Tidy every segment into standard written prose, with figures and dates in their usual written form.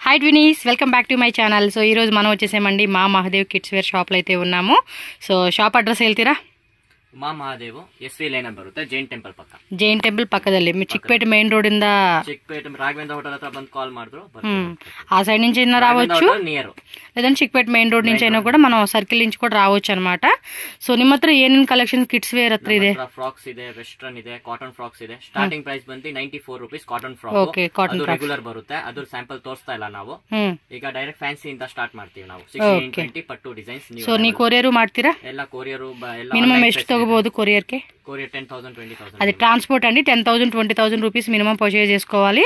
Hi twinnies, welcome back to my channel. So ఈరోజు మనం వచ్చేసామండి మా మహాదేవ్ కిడ్స్ వేర్ షాప్లో అయితే ఉన్నాము. సో షాప్ ಅಡ್ರೆಸ್ ಹೇಳ್ತೀರಾ? ಮಾ ಮಹಾದೇವ್ ಎಸ್ವಿ ಲೈನ್ ಬರುತ್ತೆ, ಜೈನ್ ಟೆಂಪಲ್ ಪಕ್ಕ. ಜೈನ್ ಟೆಂಪಲ್ ಪಕ್ಕದಲ್ಲಿ మీరు చిక్పేట మెయిన్ రోడ్ ఇంದ చిక్పేట రాఘవేంద్ర హోటల్ హತ್ರ ಬಂದು కాల్ ಮಾಡಿದ್ರು. ఆ సైడ్ నుంచి అయినా రావచ్చు, నియర్ లేదంటే చిక్పేట మెయిన్ రోడ్ నుంచి అయినా కూడా మనం సర్కిల్ నుంచి కూడా రావచ్చు అనమాట. సో ನಿಮ್ಮ ಹತ್ರ ಏನೇನ್ ಕಲೆಕ್ಷನ್ ಕಿಡ್ಸ್ ವೇರ್ ಹತ್ರ ಇದೆ? ಫ್ರಾಕ್ಸ್ ಇದೆ, ವೆಸ್ಟರ್ನ್ ಇದೆ, ಕಾಟನ್ ಫ್ರಾಕ್ಸ್ ಇದೆ. ಸ್ಟಾರ್ಟಿಂಗ್ ಪ್ರೈಸ್ ಬಂದು 94 rupees cotton frock. Okay, cotton frock regular ಬರುತ್ತೆ. ಅದ್ರ ಸ್ಯಾಂಪಲ್ ತೋರಿಸ್ತಾ ಇಲ್ಲ ನಾವು. ಈಗ ಡೈರೆಕ್ಟ್ ಫ್ಯಾನ್ಸಿ ಇಂದ ಸ್ಟಾರ್ಟ್ ಮಾಡ್ತೀವಿ ನಾವು. 1620 ಪಟ್ಟು ಡಿಸೈನ್ಸ್. ಸೊ ನೀವು ಕೊರಿಯರ್ ಮಾಡ್ತೀರಾ? ಎಲ್ಲ ಕೊರಿಯರ್ ಎಲ್ಲ. ಮಿನಿಮಮ್ ಎಷ್ಟು ತಗೋಬಹುದು ಕೊರಿಯರ್ ಗೆ? కొరియర్ 10,000 20,000. అది ట్రాన్స్పోర్ట్ అండి. 10,000 20,000 రూపీస్ మినిమం పర్చేజ్ చేసుకోవాలి.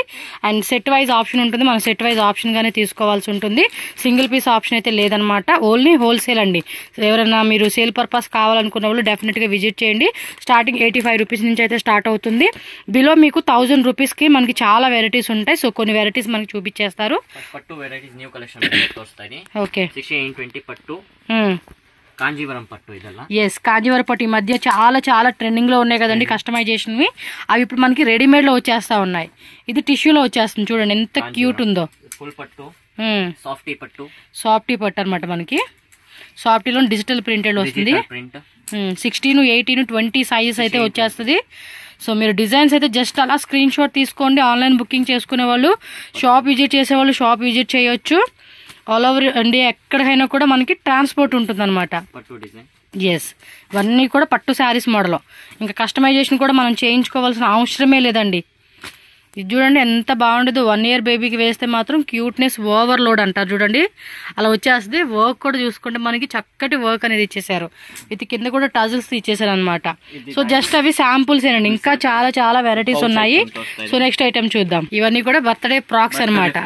అండ్ సెట్ వైజ్ ఆప్షన్ ఉంటుంది, మనం సెట్ వైజ్ ఆప్షన్ గానే తీసుకోవాల్సి ఉంటుంది. సింగిల్ పీస్ ఆప్షన్ అయితే లేదనమాట, ఓన్లీ హోల్సేల్ అండి. ఎవరైనా మీరు సేల్ పర్పస్ కావాలనుకున్న వాళ్ళు డెఫినెట్ గా విజిట్ చేయండి. స్టార్టింగ్ 85 రూపీస్ నుంచి అయితే స్టార్ట్ అవుతుంది. బిలో మీకు 1000 రూపీస్ కి మనకి చాలా వెరైటీస్ ఉంటాయి. సో కొన్ని వెరైటీస్ మనకి చూపించేస్తారు. పట్టు వెరైటీస్ న్యూ కలెక్షన్ తోస్తాయి. ఓకే, 1620 పట్టు, కాంజీవరం పట్టు ఇదెಲ್ಲ. ఎస్, కాంజీవరం పట్టు ఈ మధ్య చాలా చాలా ట్రెండింగ్ లో ఉన్నాయి కదండి కస్టమైజేషన్ వి. అవి ఇప్పుడు మనకి రెడీమేడ్ లో వచ్చేస్తా ఉన్నాయి. ఇది టిష్యూలో వచ్చేస్తుంది, చూడండి ఎంత క్యూట్ ఉందో. ఫుల్ పట్టు, సాఫ్టీ పట్టు. సాఫ్టీ పట్టు అనమాట. మనకి సాఫ్టీలో డిజిటల్ ప్రింటెడ్ వస్తుంది. 16, 18, 20 సైజ్ అయితే వచ్చేస్తుంది. సో మీరు డిజైన్స్ అయితే జస్ట్ అలా స్క్రీన్ షాట్ తీసుకోండి. ఆన్లైన్ బుకింగ్ చేసుకునే వాళ్ళు, షాప్ విజిట్ చేసే వాళ్ళు షాప్ విజిట్ చేయొచ్చు. ఆల్ ఓవర్ ఇండియా ఎక్కడికైనా కూడా మనకి ట్రాన్స్పోర్ట్ ఉంటుంది అనమాట. ఎస్, ఇవన్నీ కూడా పట్టు శారీస్ మోడల్. ఇంకా కస్టమైజేషన్ కూడా మనం చేయించుకోవాల్సిన అవసరమే లేదండి. ఇది చూడండి ఎంత బాగుండదు. 1 ఇయర్ బేబీకి వేస్తే మాత్రం క్యూట్నెస్ ఓవర్లోడ్ అంటారు చూడండి, అలా వచ్చేస్తుంది. వర్క్ కూడా చూసుకుంటే మనకి చక్కటి వర్క్ అనేది ఇచ్చేసారు. ఇది కింద కూడా టజల్స్ ఇచ్చేసారు అనమాట. సో జస్ట్ అవి శాంపుల్స్ ఏనండి, ఇంకా చాలా చాలా వెరైటీస్ ఉన్నాయి. సో నెక్స్ట్ ఐటమ్ చూద్దాం. ఇవన్నీ కూడా బర్త్డే ఫ్రాక్స్ అనమాట.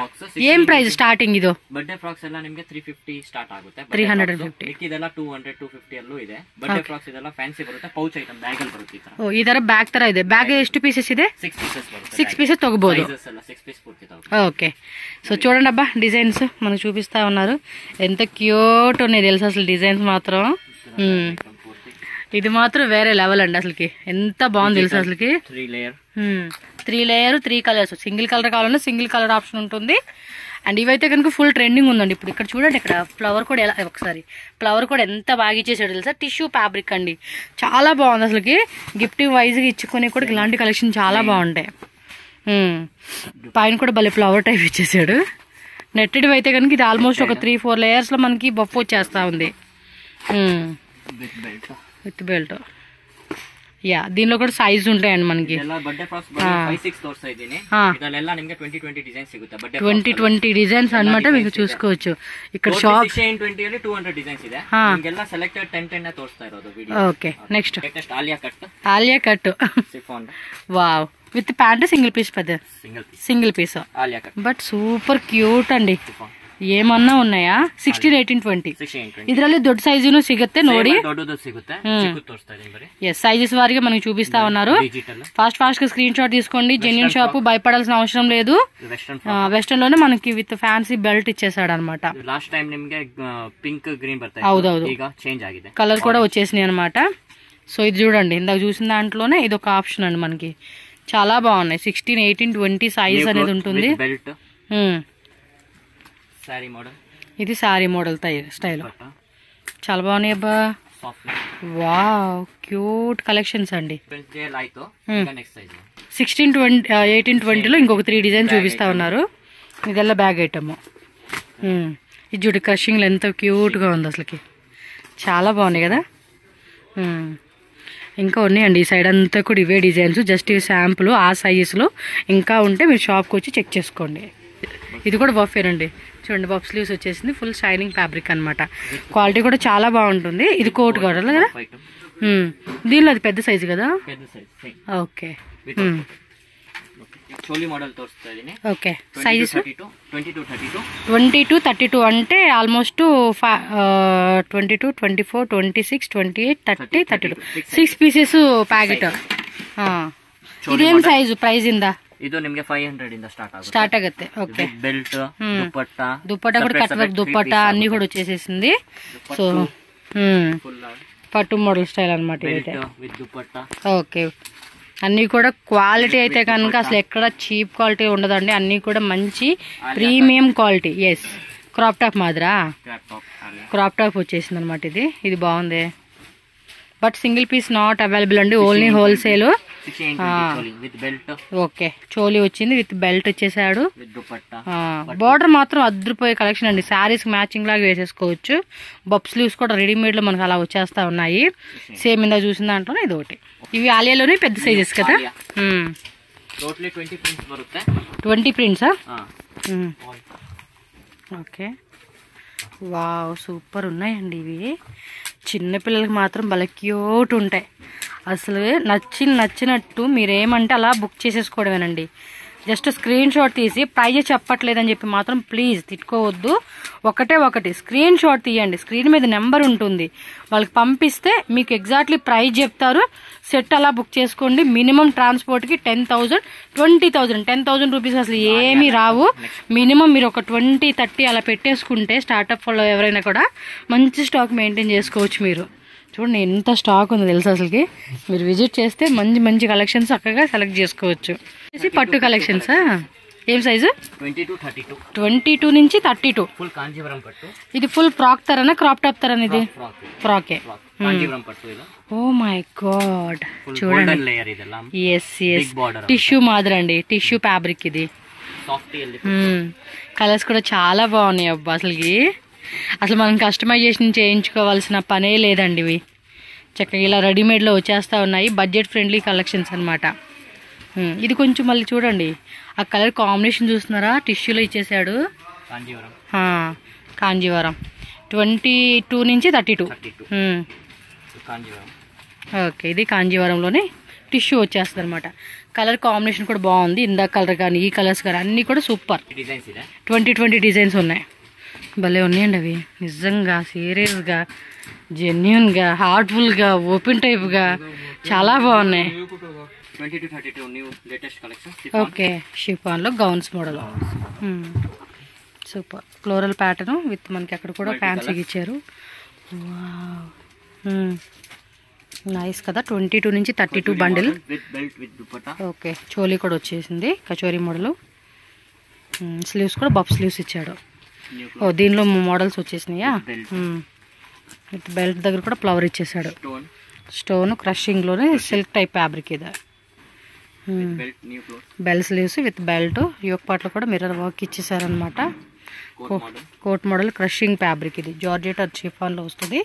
ఏం ప్రైస్ స్టార్టింగ్? ಇದು ಬರ್ತ್ಡೇ ಫ್ರಾಕ್ಸ್ ಎಲ್ಲ ನಿಮಗೆ 350 ಸ್ಟಾರ್ಟ್ ಆಗುತ್ತೆ. 350. ಇದೆಲ್ಲ 200 250 ಅಲ್ಲೂ ಇದೆ. ಬರ್ತ್ಡೇ ಫ್ರಾಕ್ಸ್ ಇದೆಲ್ಲ ಫ್ಯಾನ್ಸಿ ಬರುತ್ತೆ, ಪೌಚ್ ಐಟಮ್ ಬ್ಯಾಗ್ ಅಲ್ಲಿ ಬರುತ್ತೆ. ಓ, ಈ ತರ ಬ್ಯಾಗ್ ತರ ಇದೆ. ಬ್ಯಾಗ್ ಎಷ್ಟು ಪೀಸಸ್ ಇದೆ? 6 ಪೀಸಸ್ ಬರುತ್ತೆ. 6 పీసెస్ తగ్గబోదు. ఓకే, సో చూడండి అబ్బా, డిజైన్స్ మనకు చూపిస్తా ఉన్నారు. ఎంత క్యూట్ ఉన్నాయి తెలుసు అసలు డిజైన్స్ మాత్రం. ఇది మాత్రం వేరే లెవెల్ అండి అసలుకి. ఎంత బాగుంది తెలుసు అసలుకి. 3 లేయర్ 3 కలర్స్. సింగిల్ కలర్ కావాలన్నా సింగిల్ కలర్ ఆప్షన్ ఉంటుంది. అండ్ ఇవైతే కనుక ఫుల్ ట్రెండింగ్ ఉందండి ఇప్పుడు. ఇక్కడ చూడండి, ఇక్కడ ఫ్లవర్ కూడా ఎలా, ఒకసారి ఫ్లవర్ కూడా ఎంత బాగా ఇచ్చేసాడు తెలుసా. టిష్యూ ఫ్యాబ్రిక్ అండి, చాలా బాగుంది అసలుకి. గిఫ్టింగ్ వైజ్గా ఇచ్చుకునే కూడా ఇలాంటి కలెక్షన్ చాలా బాగుంటాయి. పైన కూడా భలే ఫ్లవర్ టైప్ ఇచ్చేసాడు. నెట్టెడ్ అయితే కనుక ఇది ఆల్మోస్ట్ ఒక 3-4 లేయర్స్ లో మనకి బఫ్ వచ్చేస్తా ఉంది. With belt. యా, దీనిలో కూడా సైజ్ ఉంటాయండి మనకి. 20 డిజైన్స్ అనమాట, మీకు చూసుకోవచ్చు ఇక్కడ shop. Okay, next Alia cut. Wow, with pant single piece, పెద్ద single piece, but super cute అండి. ಏಮನ್ನ ఉన్నాಯಾ? 16, 18, 20 ಇದರಲ್ಲಿ ದೊಡ್ಡ ಸೈಜುನು ಸಿಗುತ್ತೆ ನೋಡಿ. ఎస్, సైజెస్ వారిగా మనకి చూపిస్తా ఉన్నారు. ఫాస్ట్ గా స్క్రీన్ షాట్ తీసుకోండి. జెన్యూన్ షాప్, భయపడాల్సిన అవసరం లేదు. వెస్టర్న్ లోనే మనకి విత్ ఫ్యాన్సీ బెల్ట్ ఇచ్చేసాడు అనమాట. హౌదೌದು, కలర్ కూడా వచ్చేసినాయి అనమాట. సో ఇది చూడండి, ఇందాక చూసిన దాంట్లోనే ఇది ఒక ఆప్షన్ అండి మనకి. చాలా బాగున్నాయి. 16, 18, 20 సైజ్ అనేది ఉంటుంది. ఇది సారీ మోడల్ స్టైల్, చాలా బాగున్నాయి అబ్బా. వావ్, క్యూట్ కలెక్షన్స్ అండి. 16, 18, 20లో ఇంకొక 3 డిజైన్ చూపిస్తా ఉన్నారు. ఇదెల్లా బ్యాగ్ ఐటమ్. ఇది చూడు, క్రషింగ్ లో ఎంత క్యూట్ గా ఉంది అసలుకి. చాలా బాగున్నాయి కదా. ఇంకా ఉన్నాయండి ఈ సైడ్ అంతా కూడా ఇవే డిజైన్స్. జస్ట్ ఇవి శాంపుల్. ఆ సైజెస్లో ఇంకా ఉంటే మీరు షాప్కి వచ్చి చెక్ చేసుకోండి. ఇది కూడా బఫేనండి, చూడండి. బఫ్ స్లీవ్స్ వచ్చేసింది. ఫుల్ షైనింగ్ ఫ్యాబ్రిక్ అనమాట. క్వాలిటీ కూడా చాలా బాగుంటుంది. ఇది కోట్ కూడా కదా. దీనిలో అది పెద్ద సైజు కదా. Okay, okay. సైజెస్ 22, 32 అంటే ఆల్మోస్ట్ 22, 24, 26, 28, 30, 32 6 పీసెస్ ప్యాకెట్. ಇದೇನ್ ಸೈಜ್ ಪ್ರೈಸ್ ಇಂದ? ಇದು ನಿಮಗೆ 500 ಇಂದ ಸ್ಟಾರ್ಟ್ ಆಗುತ್ತೆ. ಓಕೆ, ಬೆಲ್ಟ್, ದುಪ್ಪಟ್ಟ ಕೂಡ ಕಟ್ ವರ್ಕ್ దుప్పట్ట అన్ని కూడా వచ్చేసేసింది. సో పట్టు మోడల్ స్టైల్ అన్నమాట ఇది. విత్ దుప్పట్ట. ఓకే, అన్నీ కూడా క్వాలిటీ అయితే కనుక అసలు ఎక్కడ చీప్ క్వాలిటీ ఉండదండి, అన్నీ కూడా మంచి premium quality. Yes, crop top మాదిరా, క్రాప్ టాప్ వచ్చేసింది అనమాట. ఇది బాగుంది, but single piece not available అండి, ఓన్లీ హోల్సేల్. ఓకే, చోలీ వచ్చింది విత్ బెల్ట్ వచ్చేసాడు. బార్డర్ మాత్రం అద్రిపోయే కలెక్షన్ అండి, శారీస్ మ్యాచింగ్ లాగా వేసేసుకోవచ్చు. బబ్ స్లీవ్స్ కూడా రెడీమేడ్ లో మనకు అలా వచ్చేస్తా ఉన్నాయి. సేమ్ ఇందా చూసిన దాంట్లో ఇది ఒకటి. ఇవి ఆలియాలోనే పెద్ద సైజెస్ కదా. 20 ప్రింట్సా? ఓకే, వావ్ సూపర్ ఉన్నాయండి ఇవి. చిన్నపిల్లలకి మాత్రం భలే క్యూట్ ఉంటాయి. అసలు నచ్చినట్టు మీరేమంటే అలా బుక్ చేసేసుకోవడమేనండి. జస్ట్ స్క్రీన్ షాట్ తీసి ప్రైజ్ చెప్పట్లేదని చెప్పి మాత్రం ప్లీజ్ తిట్టుకోవద్దు. ఒకటి స్క్రీన్ షాట్ తీయండి, స్క్రీన్ మీద నెంబర్ ఉంటుంది, వాళ్ళకి పంపిస్తే మీకు ఎగ్జాక్ట్లీ ప్రైజ్ చెప్తారు. సెట్ అలా బుక్ చేసుకోండి. మినిమం ట్రాన్స్పోర్ట్కి 10,000 20,000 10,000 రూపీస్ అసలు ఏమీ రావు. మినిమం మీరు ఒక 20-30 అలా పెట్టేసుకుంటే స్టార్టప్లో ఎవరైనా కూడా మంచి స్టాక్ మెయింటైన్ చేసుకోవచ్చు. మీరు చూడండి ఎంత స్టాక్ ఉందో తెలుసు అసలుకి. మీరు విజిట్ చేస్తే మంచి కలెక్షన్స్ చక్కగా సెలెక్ట్ చేసుకోవచ్చు. పట్టు కలెక్షన్స్ ఏం సైజు? 22 నుంచి 32. ఇది ఫుల్ ఫ్రాక్ తరనా క్రాప్ టాప్ తరనా? ఇది ఫ్రాకే. ఓ మై గాడ్, చూడండి. ఎస్ టిష్యూ మాదిరి అండి, టిష్యూ ఫ్యాబ్రిక్ ఇది. కలర్స్ కూడా చాలా బాగున్నాయి అబ్బా. అసలు మనం కస్టమైజేషన్ చేయించుకోవాల్సిన పనే లేదండి. ఇవి చక్కగా ఇలా రెడీమేడ్లో వచ్చేస్తూ ఉన్నాయి. బడ్జెట్ ఫ్రెండ్లీ కలెక్షన్స్ అనమాట. ఇది కొంచెం మళ్ళీ చూడండి, ఆ కలర్ కాంబినేషన్ చూస్తున్నారా, టిష్యూలో ఇచ్చేసాడు. కాంజీవరం 22 నుంచి 32. ఓకే, ఇది కాంజీవరంలోనే టిష్యూ వచ్చేస్తుంది అనమాట. కలర్ కాంబినేషన్ కూడా బాగుంది. ఇందాక కలర్ కానీ ఈ కలర్స్ కానీ అన్నీ కూడా సూపర్. 20 డిజైన్స్ ఉన్నాయి. భలే ఉన్నాయండి అవి నిజంగా, సీరియస్గా, జెన్యున్గా, హార్ట్ఫుల్గా, ఓపెన్ టైప్గా చాలా బాగున్నాయి. ఓకే, షిఫాన్లో gowns model super. Floral pattern with మనకి అక్కడ కూడా ఫ్యాన్సీగా ఇచ్చారు. నైస్ కదా. 22 నుంచి 32 బండిల్. ఓకే, చోలీ కూడా వచ్చేసింది, కచోరీ మోడల్. స్లీవ్స్ కూడా బఫ్ స్లీవ్స్ ఇచ్చాడు. ఓ దీనిలో మోడల్స్ వచ్చేసినాయా. విత్ బెల్ట్ దగ్గర కూడా ఫ్లవర్ ఇచ్చేసాడు. స్టోన్ క్రషింగ్లోనే సిల్క్ టైప్ ఫ్యాబ్రిక్ ఇది. Bell sleeves with belt, yoke పార్ట్లో కూడా మిర్రర్ వర్క్ ఇచ్చేసారనమాట. కోట్ మోడల్ క్రషింగ్ ఫ్యాబ్రిక్ ఇది. జార్జెట్ షిఫాన్లో వస్తుంది.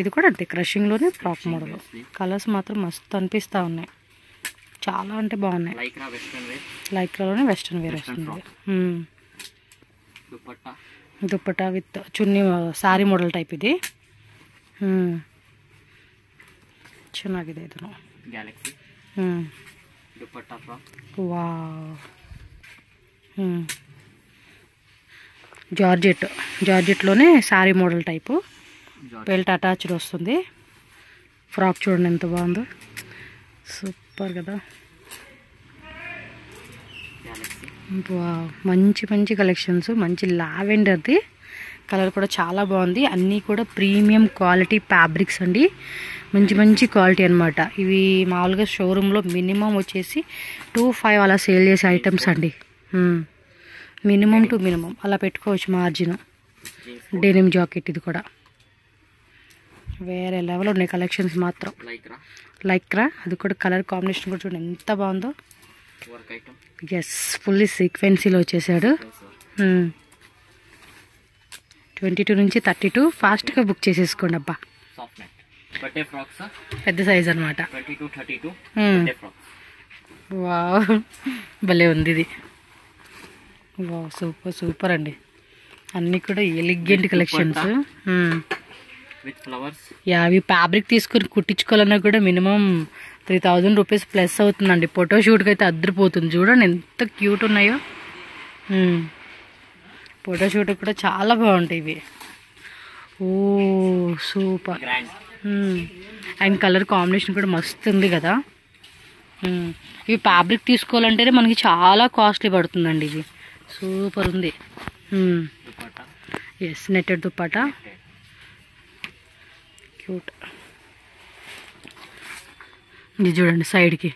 ఇది కూడా అంతే క్రషింగ్లోనే ఫ్రాక్ మోడల్. కలర్స్ మాత్రం మస్తు అనిపిస్తూ ఉన్నాయి, చాలా అంటే బాగున్నాయి. లైక్రాలోనే వెస్ట్రన్ వేర్ వస్తుంది. Dupatta with chunni sari model type ఇది. ಚೆನ್ನಾಗಿದೆ ಇದು. వావ్, జార్జెట్లోనే sari model type, belt attached వస్తుంది. ఫ్రాక్ చూడండి ఎంత బాగుందో, సూపర్ కదా. మంచి కలెక్షన్స్. మంచి లావెండర్ది కలర్ కూడా చాలా బాగుంది. అన్నీ కూడా ప్రీమియం క్వాలిటీ ఫ్యాబ్రిక్స్ అండి, మంచి క్వాలిటీ అనమాట. ఇవి మామూలుగా షోరూంలో మినిమం వచ్చేసి 2,500 అలా సేల్ చేసే ఐటమ్స్ అండి. మినిమం టు మినిమం అలా పెట్టుకోవచ్చు మార్జిన్. డెనిమ్ జాకెట్ ఇది కూడా వేరే లెవెల్ ఉన్నాయి కలెక్షన్స్ మాత్రం. లైక్రా అది కూడా కలర్ కాంబినేషన్ కూడా చూడండి ఎంత బాగుందో. ఎస్, ఫుల్లీ సీక్వెన్సీలో వచ్చేసాడు. 22 నుంచి 32 ఫాస్ట్గా బుక్ చేసేసుకోండి అబ్బా. పెద్ద సైజ్ అనమాట. వావ్, భలే ఉంది ఇది. వావ్, సూపర్ అండి. అన్నీ కూడా ఎలిగెంట్ కలెక్షన్స్. అవి ఫ్యాబ్రిక్ తీసుకుని కుట్టించుకోవాలన్నా కూడా మినిమం 3,000 రూపీస్ ప్లస్ అవుతుందండి. ఫోటోషూట్కి అయితే అద్దరిపోతుంది. చూడండి ఎంత క్యూట్ ఉన్నాయో. ఫోటోషూట్ కూడా చాలా బాగుంటాయి ఇవి. ఓ సూపర్. అండ్ కలర్ కాంబినేషన్ కూడా మస్తు ఉంది కదా. ఇవి ఫ్యాబ్రిక్ తీసుకోవాలంటేనే మనకి చాలా కాస్ట్లీ పడుతుందండి. ఇవి సూపర్ ఉంది. Yes, netted dupatta cute. ఇది చూడండి సైడ్కి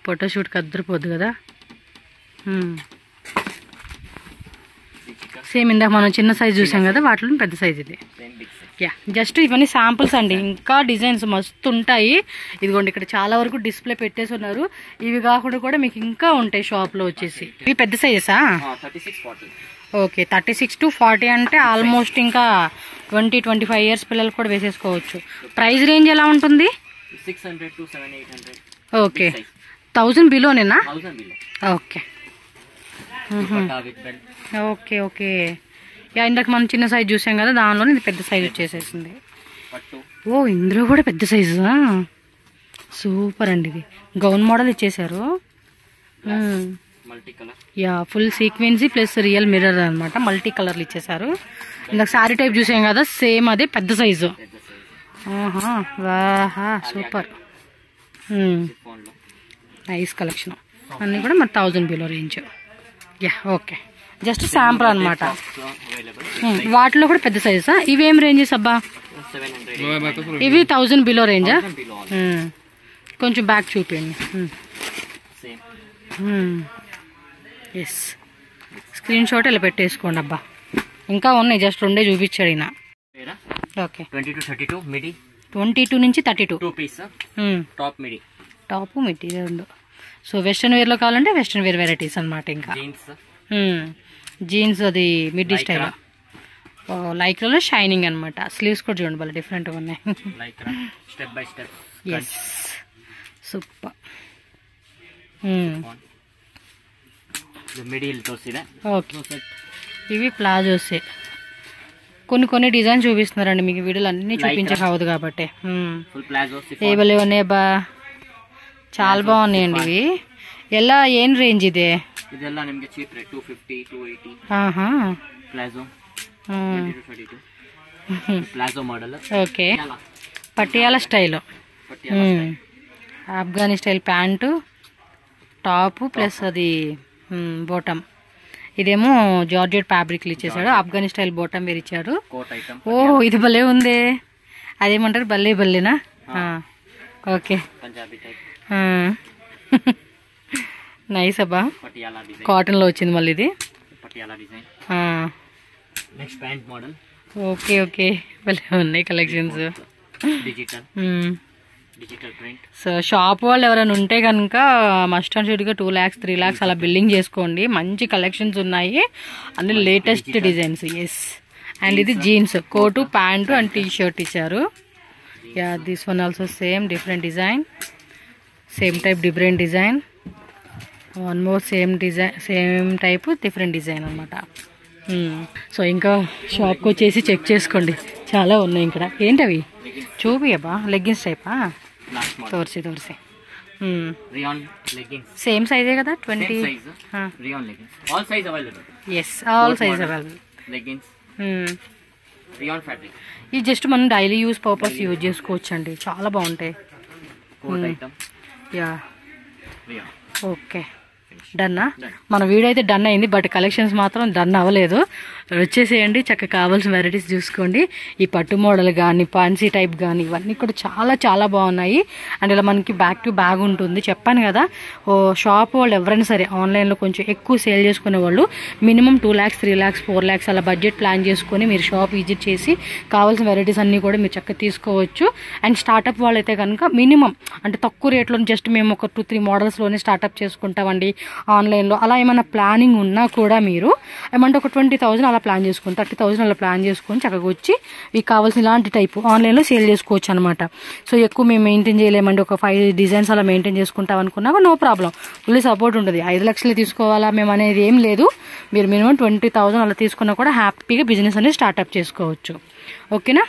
ఫోటోషూట్కి అద్దరిపోద్దు కదా. సేమ్ ఇందాక మనం చిన్న సైజ్ చూసాం కదా, వాటిలో పెద్ద సైజ్ ఇది. యా, జస్ట్ ఇవన్నీ శాంపుల్స్ అండి, ఇంకా డిజైన్స్ మస్తు ఉంటాయి. ఇదిగోండి ఇక్కడ చాలా వరకు డిస్ప్లే పెట్టేసి ఉన్నారు. ఇవి కాకుండా కూడా మీకు ఇంకా ఉంటాయి షాప్లో వచ్చేసి. ఇవి పెద్ద సైజెసా? ఓకే, 36 to 40 అంటే ఆల్మోస్ట్ ఇంకా 20-25 ఇయర్స్ పిల్లలు కూడా వేసేసుకోవచ్చు. ప్రైస్ రేంజ్ ఎలా ఉంటుంది? 600 to 700-800. ఓకే, 1000 బిలోనేనా? Okay okay okay. యా, ఇందాక మనం చిన్న సైజ్ చూసాం కదా, దానిలో ఇది పెద్ద సైజ్ వచ్చేసేసింది. ఓ, ఇందులో కూడా పెద్ద సైజా, సూపర్ అండి. ఇది గౌన్ మోడల్ ఇచ్చేసారు. Yeah, full sequence plus real mirror అనమాట, మల్టీ కలర్లు ఇచ్చేసారు. ఇందాక సారీ టైప్ చూసాం కదా, సేమ్ అదే పెద్ద సైజు. వాహా, సూపర్, నైస్ కలెక్షన్. అన్నీ కూడా మరి 1000 below range. Yeah, okay, just sample అనమాట. వాటిలో కూడా పెద్ద సైజా? ఇవేం రేంజెస్ అబ్బా? ఇవి 1000 బిలో రేంజా? కొంచెం బ్యాక్ చూపించండి. ఎస్, స్క్రీన్ షాట్ ఇలా పెట్టేసుకోండి అబ్బా. ఇంకా ఉన్నాయి, జస్ట్ రెండే చూపించాడు ఈయన. ఓకే, 22 నుంచి 32 టాప్ మిడి రెండు. సో వెస్ట్రన్ వేర్లో కావాలంటే వెస్ట్రన్ వేర్ వెరైటీస్ అనమాట. ఇంకా జీన్స్ అది మిడ్డీ స్టైల్, లైక్రాలో షైనింగ్ అనమాట. స్లీవ్స్ కూడా చూడండి బాగా డిఫరెంట్గా ఉన్నాయి. Yes, super. ఓకే, ఇవి ప్లాజోసే. కొన్ని డిజైన్ చూపిస్తున్నారండి మీకు, వీడియోలు అన్నీ చూపించకూడదు కాబట్టి. ఏ భలే ఉన్నాయి బా, చాలా బాగున్నాయండి ఇవి. ఎలా, ఏం రేంజ్ ఇదే? ಇದೆಲ್ಲ ನಿಮಗೆ cheap rate 250 280. Palazzo 22 palazzo model. Okay, Patiala style, Afghani style pant, top plus అది బోటమ్. ఇదేమో జార్జెట్ ఫ్యాబ్రిక్లు ఇచ్చేసాడు, ఆఫ్ఘనీ స్టైల్ బోటమ్ వేరు ఇచ్చాడు. ఓ, ఇది భలే ఉంది. అదేమంటారు, బల్లేనా? ఓకే, నైస్ అబ్బా, కాటన్ లో వచ్చింది మళ్ళీ ఇది. ఓకే ఓకే, భలే ఉన్నాయి కలెక్షన్స్. సో షాప్ వాళ్ళు ఎవరైనా ఉంటే కనుక మస్ట్ అండ్ షుడ్గా 2 lakhs 3 lakhs అలా బిల్డింగ్ చేసుకోండి. మంచి కలెక్షన్స్ ఉన్నాయి, అన్ని లేటెస్ట్ డిజైన్స్. ఎస్, అండ్ ఇది jeans, coat pant and T shirt ఇచ్చారు. Yeah, this one also same different design, same type different design, one more same design, same type different design అనమాట. So ఇంకా షాప్కి వచ్చేసి check చేసుకోండి, చాలా ఉన్నాయి ఇక్కడ. ఏంటవి చూపియబ్బా, లెగ్గిన్స్ టైపా? తోర్సి సేమ్ సైజే కదా, 20. Yes, all size available. ఇది జస్ట్ మనం డైలీ యూజ్ పర్పస్ యూజ్ చేసుకోవచ్చు అండి, చాలా బాగుంటాయి. యా, ఓకే, డన్నా? మన వీడియో అయితే డన్ అయింది, బట్ కలెక్షన్స్ మాత్రం డన్ అవ్వలేదు. వచ్చేసేయండి, చక్కగా కావాల్సిన వెరైటీస్ చూసుకోండి. ఈ పట్టు మోడల్ కానీ పాన్సీ టైప్ కానీ ఇవన్నీ కూడా చాలా చాలా బాగున్నాయి. అండ్ ఇలా మనకి బ్యాక్ టు బ్యాగ్ ఉంటుంది. చెప్పాను కదా, షాప్ వాళ్ళు ఎవరైనా సరే ఆన్లైన్లో కొంచెం ఎక్కువ సేల్ చేసుకునే వాళ్ళు మినిమం 2 lakhs 3 lakhs 4 lakhs అలా బడ్జెట్ ప్లాన్ చేసుకొని మీరు షాప్ విజిట్ చేసి కావాల్సిన వెరైటీస్ అన్నీ కూడా మీరు చక్కగా తీసుకోవచ్చు. అండ్ స్టార్టప్ వాళ్ళైతే కనుక మినిమం అంటే తక్కువ రేట్లో జస్ట్ మేము ఒక 2-3 మోడల్స్లోనే స్టార్టప్ చేసుకుంటామండి ఆన్లైన్లో, అలా ఏమైనా ప్లానింగ్ ఉన్నా కూడా మీరు ఏమంటే ఒక 20,000 అలా ప్లాన్ చేసుకొని 30,000 అలా ప్లాన్ చేసుకొని చక్కగా వచ్చి మీకు కావాల్సిన ఇలాంటి టైపు ఆన్లైన్లో సేల్ చేసుకోవచ్చు అనమాట. సో ఎక్కువ మేము మెయింటైన్ చేయలేమండి, ఒక 5 డిజైన్స్ అలా మెయింటైన్ చేసుకుంటాం అనుకున్నా నో ప్రాబ్లం, ఫుల్లీ సపోర్ట్ ఉంటుంది. 5 లక్షలు తీసుకోవాలా మేము అనేది ఏం లేదు, మీరు మినిమం 20,000 అలా తీసుకున్నా కూడా హ్యాపీగా బిజినెస్ అనేది స్టార్ట్అప్ చేసుకోవచ్చు. ఓకేనా?